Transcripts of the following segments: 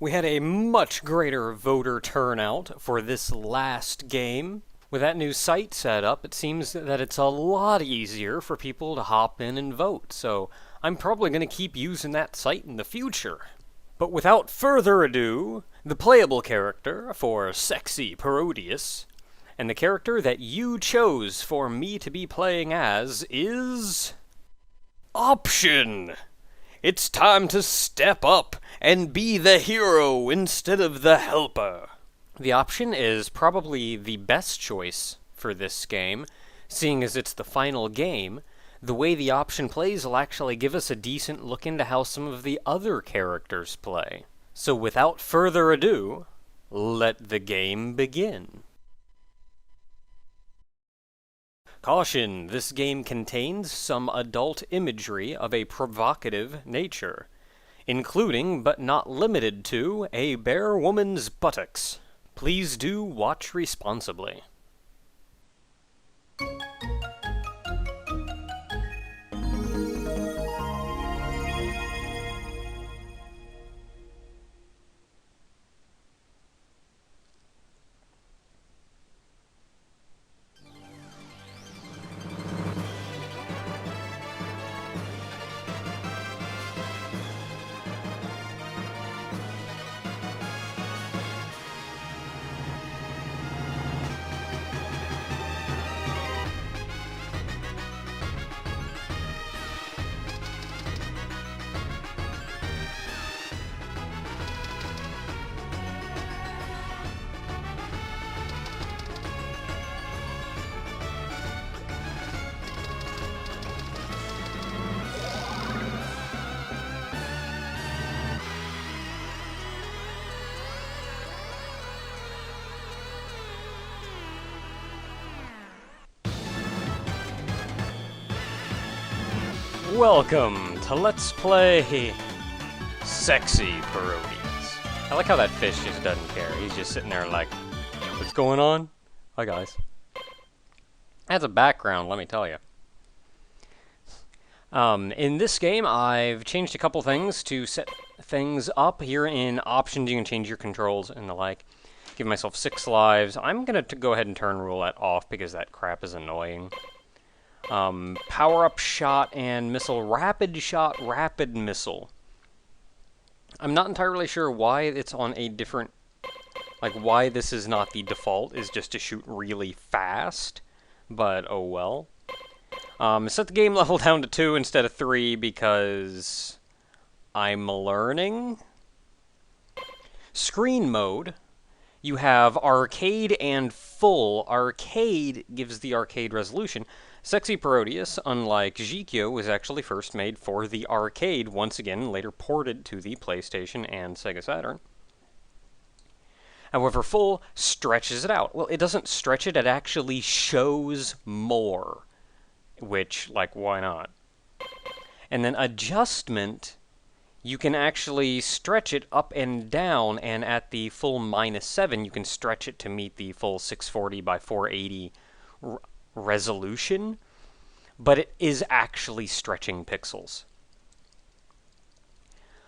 We had a much greater voter turnout for this last game. With that new site set up, it seems that it's a lot easier for people to hop in and vote, so I'm probably going to keep using that site in the future. But without further ado, the playable character for Sexy Parodius, and the character that you chose for me to be playing as is... Option! It's time to step up and be the hero instead of the helper. The Option is probably the best choice for this game, seeing as it's the final game. The way the Option plays will actually give us a decent look into how some of the other characters play. So without further ado, let the game begin. Caution, this game contains some adult imagery of a provocative nature, including, but not limited to, a bare woman's buttocks. Please do watch responsibly. Welcome to Let's Play Sexy Parodius. I like how that fish just doesn't care. He's just sitting there like, what's going on? Hi guys. That's a background, let me tell you. In this game, I've changed a couple things to set things up. Here in Options, you can change your controls and the like. Give myself 6 lives. I'm going to go ahead and turn roulette off because that crap is annoying. Power-up shot and missile. Rapid shot, rapid missile. I'm not entirely sure why it's on a different... Like, why this is not the default, is just to shoot really fast. But, oh well. Set the game level down to 2 instead of 3 because... I'm learning? Screen mode. You have arcade and full. Arcade gives the arcade resolution. Sexy Parodius, unlike Jikyo, was actually first made for the arcade, once again later ported to the PlayStation and Sega Saturn. However, full stretches it out. Well, it doesn't stretch it, it actually shows more. Which, like, why not? And then adjustment, you can actually stretch it up and down, and at the full -7, you can stretch it to meet the full 640 by 480 resolution, but it is actually stretching pixels.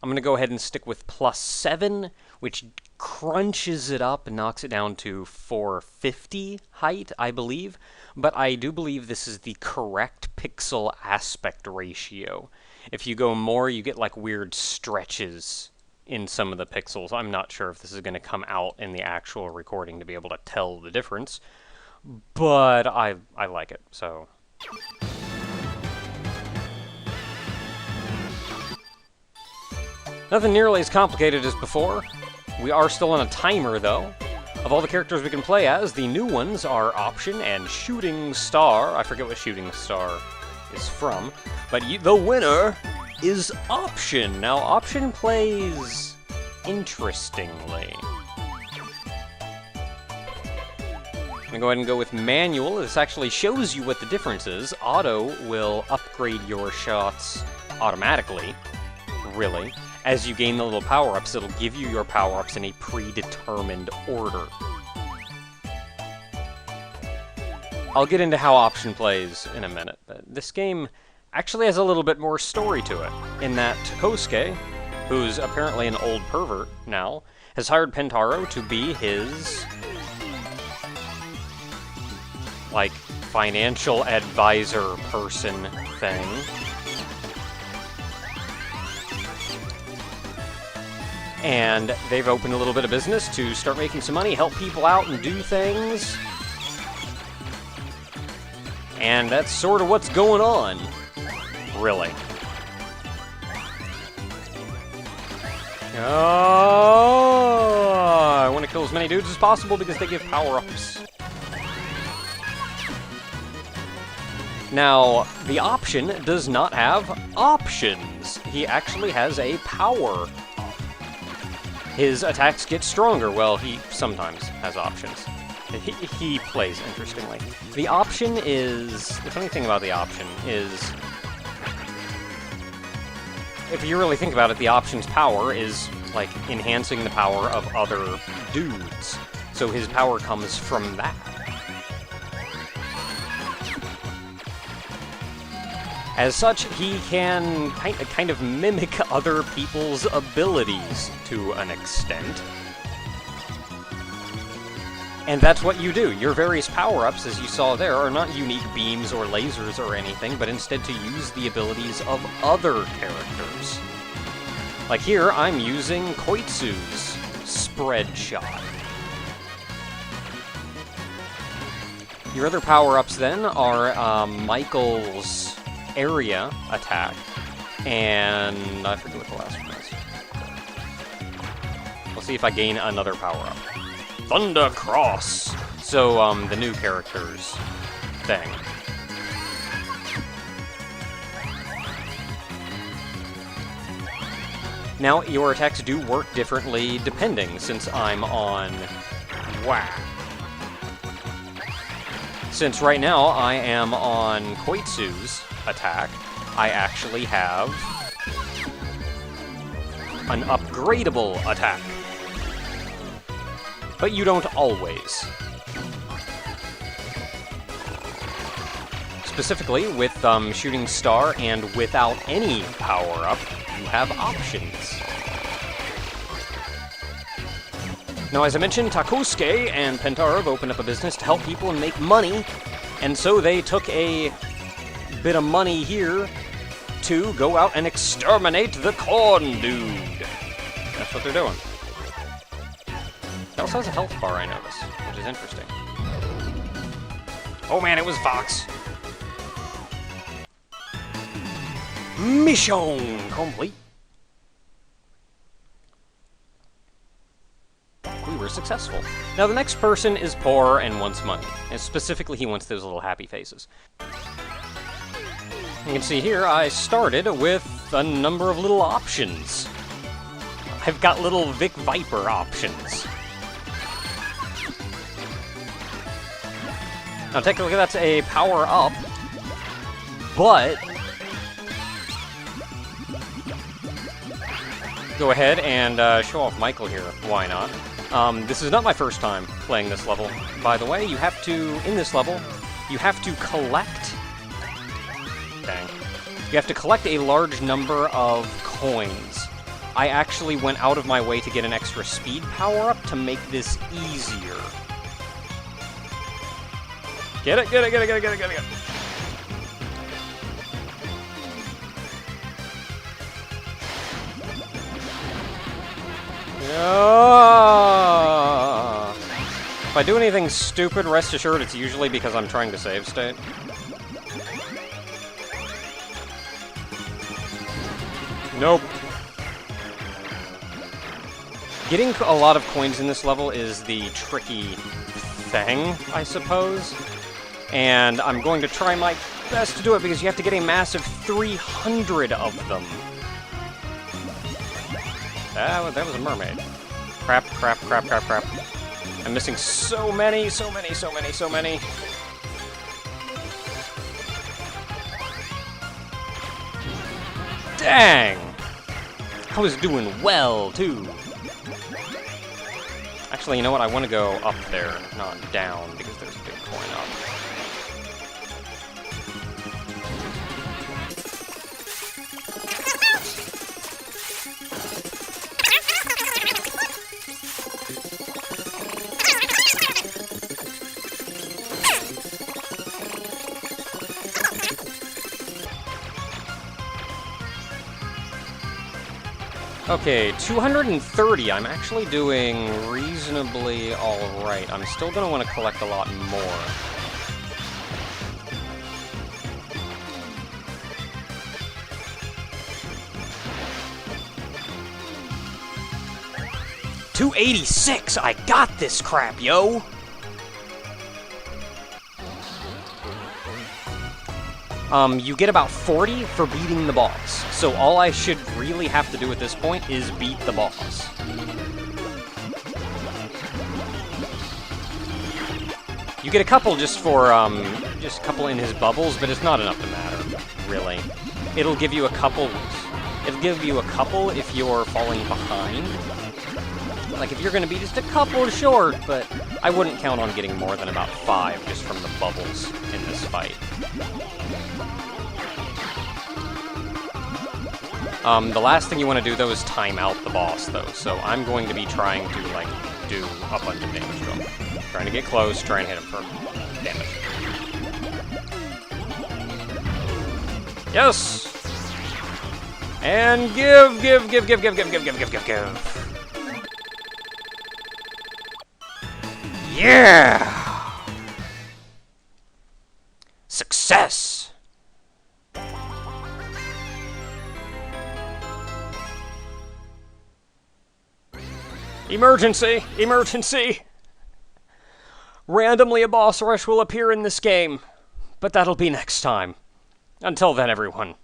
I'm going to go ahead and stick with +7, which crunches it up and knocks it down to 450 height, I believe, but I do believe this is the correct pixel aspect ratio. If you go more, you get like weird stretches in some of the pixels. I'm not sure if this is going to come out in the actual recording to be able to tell the difference, but I like it, so... Nothing nearly as complicated as before. We are still on a timer, though. Of all the characters we can play as, the new ones are Option and Shooting Star. I forget what Shooting Star is from, but the winner is Option. Now, Option plays interestingly. I'm going to go ahead and go with manual. This actually shows you what the difference is. Auto will upgrade your shots automatically, really. As you gain the little power-ups, it'll give you your power-ups in a predetermined order. I'll get into how Option plays in a minute, but this game actually has a little bit more story to it, in that Kosuke who's apparently an old pervert now, has hired Pentaro to be his, like, financial advisor person thing. And they've opened a little bit of business to start making some money, help people out, and do things. And that's sort of what's going on, really. Oh, I want to kill as many dudes as possible because they give power-ups. Now, the option does not have options. He actually has a power. His attacks get stronger. Well, he sometimes has options. He plays interestingly. The option is... The funny thing about the option is... If you really think about it, the option's power is, like, enhancing the power of other dudes. So his power comes from that. As such, he can kind of mimic other people's abilities to an extent. And that's what you do. Your various power-ups, as you saw there, are not unique beams or lasers or anything, but instead to use the abilities of other characters. Like here, I'm using Koitsu's Spread Shot. Your other power-ups, then, are Michael's Area Attack, and I forget what the last one is. We'll see if I gain another power-up. Thunder Cross! So, the new character's thing. Now, your attacks do work differently depending, since I'm on whack. Since right now I am on Koitsu's attack, I actually have an upgradable attack. But you don't always. Specifically, with Shooting Star and without any power-up, you have options. Now, as I mentioned, Takusuke and Pentaro have opened up a business to help people and make money, and so they took a bit of money here to go out and exterminate the corn dude. That's what they're doing. It also has a health bar, I noticed, which is interesting. Oh man, it was Fox. Mission complete. We were successful. Now the next person is poor and wants money. And specifically, he wants those little happy faces. You can see here, I started with a number of little options. I've got little Vic Viper options. Now, technically, that's a power-up, but go ahead and show off Michael here. Why not? This is not my first time playing this level, by the way. You have to, in this level, you have to collect... Dang. You have to collect a large number of coins. I actually went out of my way to get an extra speed power-up to make this easier. Get it, get it, get it, get it, get it, get it, get it. If I do anything stupid, rest assured it's usually because I'm trying to save state. Nope. Getting a lot of coins in this level is the tricky thing, I suppose. And I'm going to try my best to do it because you have to get a massive 300 of them. That was a mermaid. Crap, crap, crap, crap, crap. I'm missing so many, so many, so many, so many. Dang! I was doing well, too. Actually, you know what? I want to go up there, not down, because there's a big coin up. Okay, 230. I'm actually doing reasonably alright. I'm still going to want to collect a lot more. $286! I got this crap, yo! You get about 40 for beating the boss. So all I should really have to do at this point is beat the boss. You get a couple just for, just a couple in his bubbles, but it's not enough to matter, really. It'll give you a couple if you're falling behind. Like, if you're gonna be just a couple short, but I wouldn't count on getting more than about 5 just from the bubbles in this fight. The last thing you want to do, though, is time out the boss, though. So I'm going to be trying to, like, do a bunch of damage to him. Trying to get close, try and hit him for damage. Yes! And give! Yeah! Success! Emergency! Emergency! Randomly a boss rush will appear in this game, but that'll be next time. Until then, everyone,